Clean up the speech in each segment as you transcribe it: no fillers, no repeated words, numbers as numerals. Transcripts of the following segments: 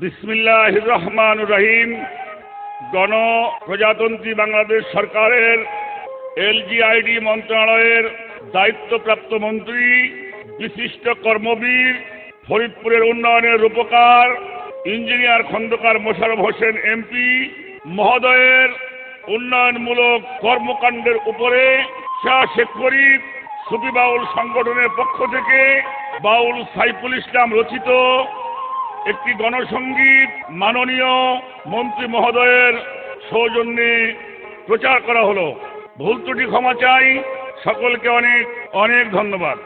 বিসমিল্লাহির রহমানির রহিম। গণপ্রজাতন্ত্রী বাংলাদেশ সরকারের এলজিআইডি মন্ত্রণালয়ের দায়িত্বপ্রাপ্ত মন্ত্রী, বিশিষ্ট কর্মবীর, ফরিদপুরের উন্নয়নের রূপকার ইঞ্জিনিয়ার খন্দকার মোশাররফ হোসেন এমপি মহোদয়ের উন্নয়নমূলক কর্মকাণ্ডের উপরে শাহ শেখ ফরিদ সুফি বাউল সংগঠনের পক্ষ থেকে বাউল সাইফুল ইসলাম রচিত একটি গণসঙ্গীত মাননীয় মন্ত্রী মহোদয়ের সৌজন্যে প্রচার করা হলো। ভুল ত্রুটি ক্ষমা চাই। সকলকে অনেক অনেক ধন্যবাদ।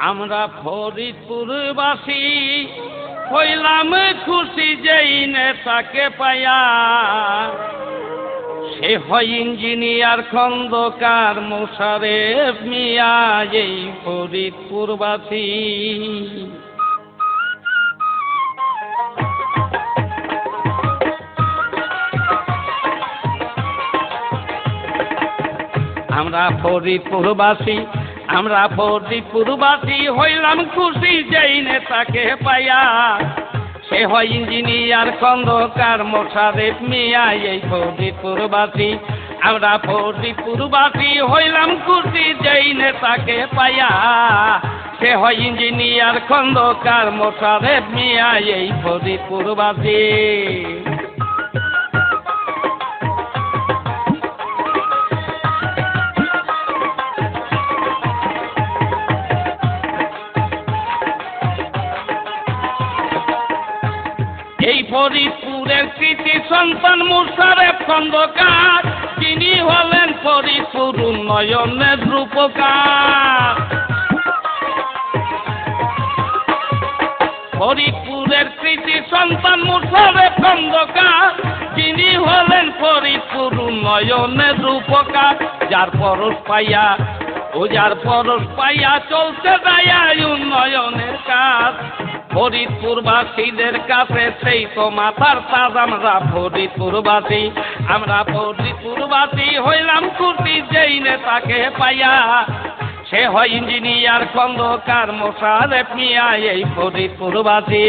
আমরা ফরিদপুরবাসী হইলাম খুশি যেই নেতাকে পায়া, সে হয় ইঞ্জিনিয়ার খন্দকার মোশাররফ মিয়া। এই ফরিদপুরবাসী আমরা ফরিদপুরবাসী হইলাম খুশি যেই নেতাকে পায়া, সে হয় ইঞ্জিনিয়ার খন্দকার মোশাররফ মিয়া। এই ফরিদপুরবাসী আমরা ফরিদপুরবাসী হইলাম খুশি যেই নেতাকে পায়া, সে হয় ইঞ্জিনিয়ার খন্দকার মোশাররফ মিয়া। এই ফরিদপুরবাসী ফরিদপুরের কৃতি সন্তান মোশাররফ খন্দকার, তিনি হলেন ফরিদপুর উন্নয়নের রূপকার। ফরিদপুরের কৃতি সন্তান মোশাররফ খন্দকার, তিনি হলেন ফরিদপুর উন্নয়নের রূপকার। যার পরশ পাইয়া চলছে দায়া উন্নয়নের কাজ। ফরিদপুরবাসীদের কাছে সেই তো মাথার তাজ। আমরা ফরিদপুরবাসী হইলাম খুশি যেই নেতাকে পাইয়া, সে হয় ইঞ্জিনিয়ার খন্দকার মোশাররফ মিয়া। এই ফরিদপুরবাসী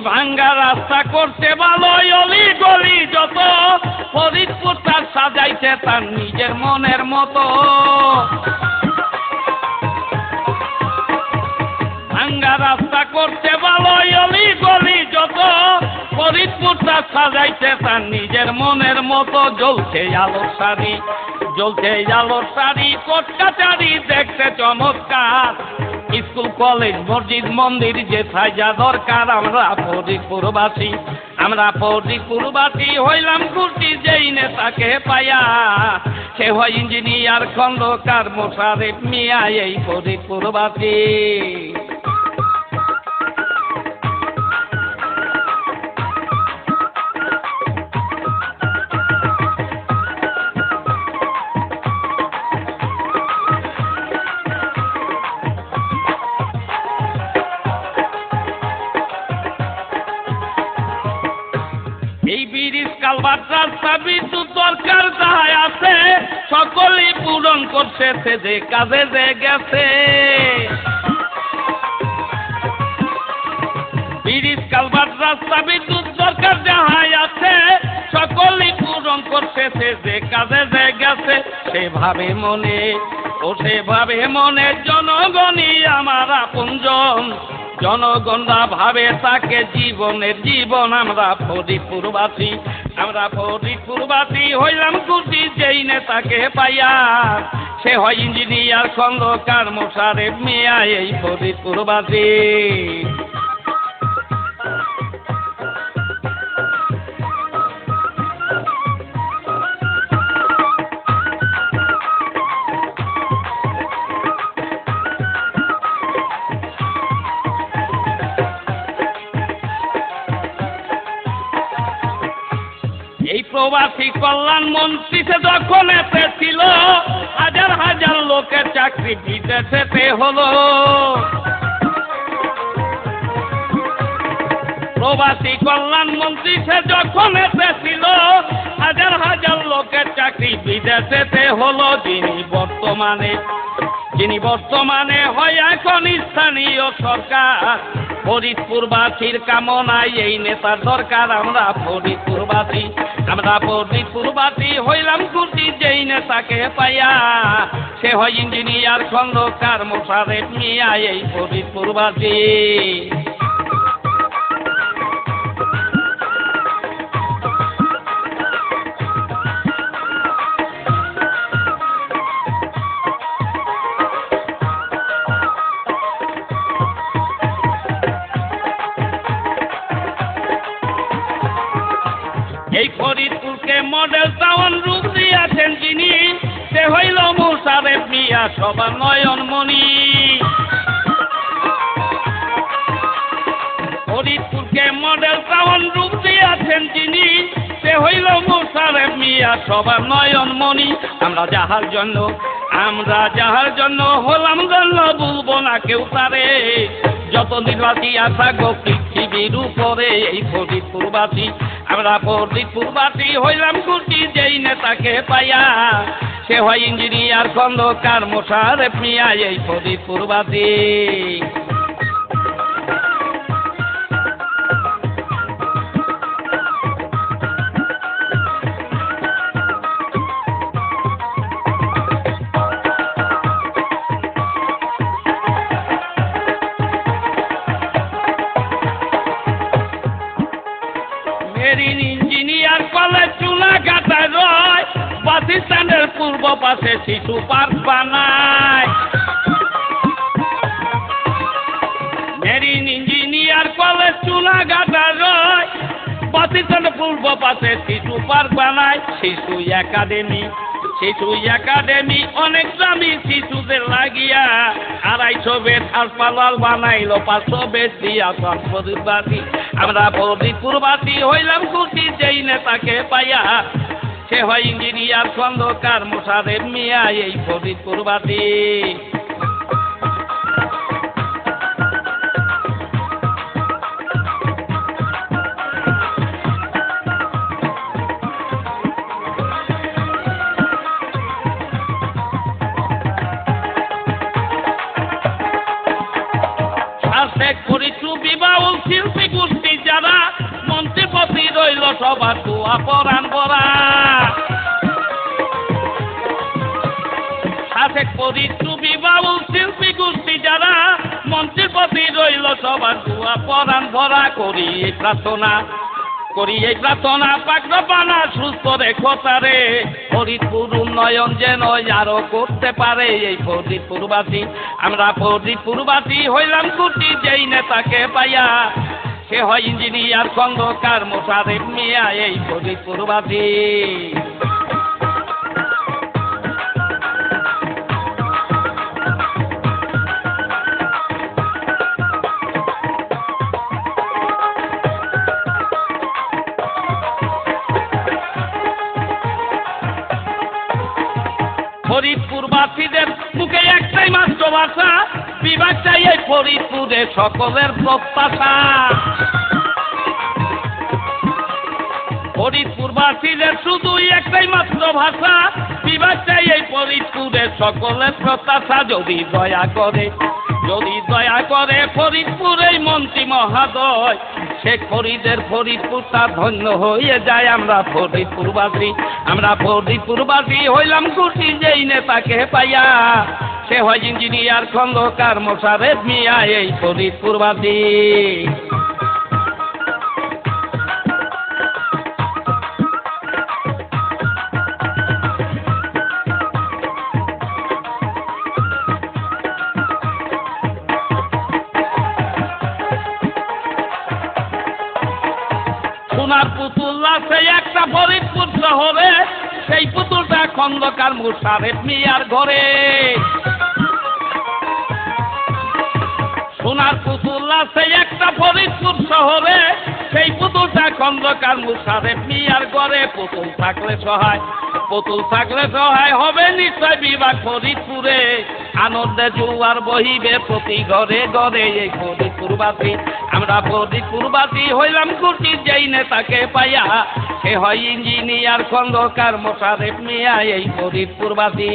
ভাঙ্গা রাস্তা করতে ভালো অলি গলি যত, ফরিদপুর তার সাজাইছে তার নিজের মনের মতো। ভাঙ্গা রাস্তা করতে ভালো অলি গলি যত, ফরিদপুর তার সাজাইছে তার নিজের মনের মতো। জ্বলছে আলোর শাড়ি কোর্ট কাচারি দেখতে চমৎকার। স্কুল কলেজ মসজিদ মন্দির যে সাজা দরকার। আমরা ফরিদপুরবাসী হইলাম খুশি যেই নেতাকে পায়া, সে হয় ইঞ্জিনিয়ার খন্দকার মোশাররফ মিয়া। এই ফরিদপুরবাসী রাস্তা বিদ্যুৎ দরকার যাহাই আছে, সকলেই পূরণ করছে সে যে কাজে যে গেছে। ব্রিজ কালভার্ট রাস্তা বিদ্যুৎ দরকার যাহাই আছে, সকলেই পূরণ করছে সে যে কাজে যে গেছে। সেভাবে মনে জনগণই আমার আপনজন, জনগণরা ভাবে তাকে জীবনের জীবন। আমরা ফরিদপুরবাসী হইলাম খুশি যেই নেতাকে পাইয়া, সে হয় ইঞ্জিনিয়ার খন্দকার মোশাররফ মিয়া। এই ফরিদপুরবাসী প্রবাসী কল্যাণ মন্ত্রী সে যখন এসেছিল হাজার হাজার লোকের চাকরি বিদেশেতে হলো। প্রবাসী কল্যাণ মন্ত্রী সে যখন এসেছিল হাজার হাজার লোকের চাকরি বিদেশেতে হলো। যিনি বর্তমানে হয় এখন স্থানীয় সরকার। ফরিদপুরবাসীর কামনায় এই নেতার দরকার। আমরা ফরিদপুরবাসী হইলাম খুশি যেই নেতাকে পাইয়া। সে হয় ইঞ্জিনিয়ার খন্দকার মোশারেফ মিয়া এই ফরিদপুরবাসী। এই ফরিদপুরকে মডেল টাউন রূপ দিয়াছেন যিনি, সে হইল মোশারেফ মিয়া সবার নয়নমণি। ফরিদপুরকে মডেল টাউন রূপ দিয়াছেন যিনি, সে হইল মোশারেফ মিয়া সবার নয়নমণি। আমরা যাহার জন্য হলাম জন্য বলবো না কেউ তারে। যত নির্বাচী আশা গো পৃথিবীর উপরে এই ফরিদপুরবাসী। আমরা ফরিদপুরবাসী হইলাম খুশি যেই নেতাকে পাইয়া। সে হয় ইঞ্জিনিয়ার খন্দকার মোশারেফ মিয়া এই ফরিদপুরবাসী। মেরিন ইঞ্জিনিয়ার কলেজ চুনাঘাটায় রয়, বাসস্ট্যান্ডের পূর্ব পাশে শিশু পার্ক বানায়। মেরিন ইঞ্জিনিয়ার কলেজ চুনাঘাটায় রয়, বাসস্ট্যান্ডের পূর্ব পাশে শিশু পার্ক বানায়। শিশু একাডেমি অনেক দামি শিশুদের লাগিয়া। 250 বেড হাসপাতাল বানাইল 500 বেড দিয়া ফরিদপুরবাসী। আমরা ফরিদপুরবাসী হইলাম খুশি যেই নেতাকে পাইয়া। সে হয় ইঞ্জিনিয়ার খন্দকার মোশারেফ মিয়া এই ফরিদপুরবাসী। বিবাহুল শিল্পী গোষ্ঠী যারা মন্ত্রীপতি রইল সবার দোয়া পরাণ ভরা। বিবাহুল শিল্পী গোষ্ঠী যারা মন্ত্রীপতি রইল সবার দোয়া পরাণ ভরা। করি এই প্রার্থনা পাকবানা সুস্থ রেখো তারে। ফরিদপুর উন্নয়ন যেন আরো করতে পারে এই ফরিদপুরবাসী। আমরা ফরিদপুরবাসী হইলাম খুশি যেই নেতাকে পাইয়া। সে হয় ইঞ্জিনিয়ার খন্দকার মোশারেফ মিয়া এই ফরিদপুরবাসী। ফরিদপুরবাসীদের মুখে একটাই মাত্র ভাষা, বিভাগ চাই এই ফরিদপুরে সকলের প্রত্যাশা। ফরিদপুরবাসীদের শুধু একটাই মাত্র ভাষা, বিভাগ চাই এই ফরিদপুরে সকলের প্রত্যাশা। যদি দয়া করে ফরিদপুর এই মন্ত্রী মহাদয়, শেখ ফরিদের ফরিদপুর তার ধন্য হয়ে যায়। আমরা ফরিদপুরবাসী হইলাম খুশি যেই নেতাকে পাইয়া। সে হয় ইঞ্জিনিয়ার খন্দকার মোশারেফ মিয়া এই ফরিদপুরবাসী। সোনার পুতুল আছে একটা ফরিদপুর শহরে, সেই পুতুলটা খন্দকার মোশারেফ মিয়ার ঘরে। সোনার পুতুল আছে একটা ফরিদপুর শহরে, সেই পুতুলটা খন্দকার মুশারেফ মিয়ার ঘরে। পুতুল থাকলে সহায়, পুতুল থাকলে সহায় হবে নিশ্চয় বিভাগ ফরিদপুরে। আনন্দে জুয়ার বহিবে প্রতি ঘরে ঘরে। এই ফরিদপুরবাসী, আমরা ফরিদপুরবাসী হইলাম খুশি যেই নেতাকে পাইয়া। সে হয় ইঞ্জিনিয়ার খন্দকার মোশারেফ মিয়া। এই ফরিদপুরবাসী।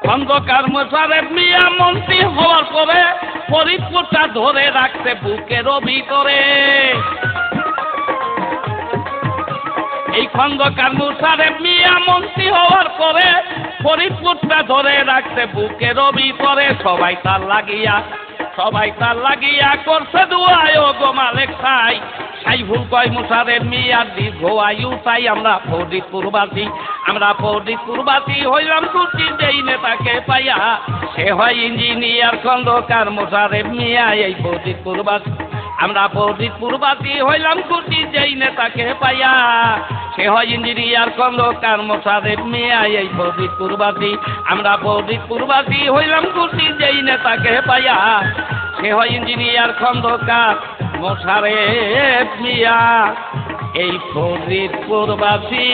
খন্দকার মোশারেফ মিয়া মন্ত্রী হওয়ার পরে ফরিদপুরটা ধরে রাখতে বুকের ভিতরে। এই খন্দকার মোশারেফ মিয়া মন্ত্রী হওয়ার পরে ফরিদপুরটা ধরে রাখতে বুকের ভিতরে। সবাই তার লাগিয়া, সবাই তার লাগিয়া করছে দুয়ায় ও গো মালেক সাই। সাইফুল কয় মোশারেফ মিয়ার দীর্ঘ আয়ু চাই। আমরা ফরিদপুরবাসী, আমরা ফরিদপুরবাসী হইলাম খুশি যেই নেতাকে পাইয়া। সে হয় ইঞ্জিনিয়ার খন্দকার মোশারেফ মিয়া। এই ফরিদপুরবাসী, আমরা ফরিদপুরবাসী হইলাম খুশি যেই নেতাকে পাইয়া। সে হয় ইঞ্জিনিয়ার খন্দকার মোশারেফ মিয়া। এই ফরিদপুরবাসী, আমরা ফরিদপুরবাসী হইলাম খুশি যেই নেতাকে পাইয়া। সে হয় ইঞ্জিনিয়ার খন্দকার মোশারেফ মিয়া। এই ফরিদপুরবাসী।